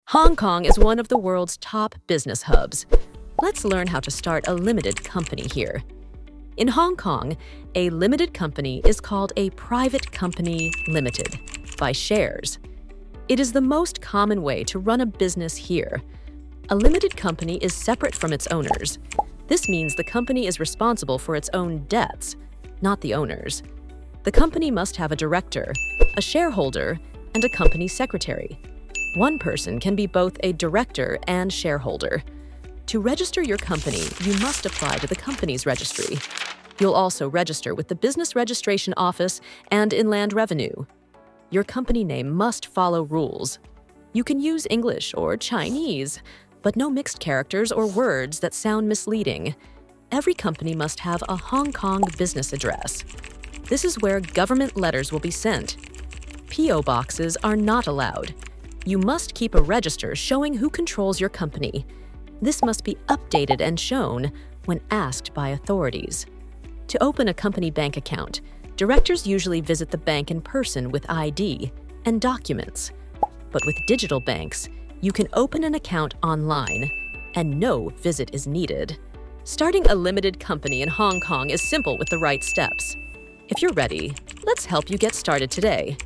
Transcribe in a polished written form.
Hong Kong is one of the world's top business hubs. Let's learn how to start a limited company here. In Hong Kong, a limited company is called a private company limited by shares. It is the most common way to run a business here. A limited company is separate from its owners. This means the company is responsible for its own debts, not the owners. The company must have a director, a shareholder, and a company secretary. One person can be both a director and shareholder. To register your company, you must apply to the company's registry. You'll also register with the Business Registration Office and Inland Revenue. Your company name must follow rules. You can use English or Chinese, but no mixed characters or words that sound misleading. Every company must have a Hong Kong business address. This is where government letters will be sent. P.O. boxes are not allowed. You must keep a register showing who controls your company. This must be updated and shown when asked by authorities. To open a company bank account, directors usually visit the bank in person with ID and documents. But with digital banks, you can open an account online, and no visit is needed. Starting a limited company in Hong Kong is simple with the right steps. If you're ready, let's help you get started today.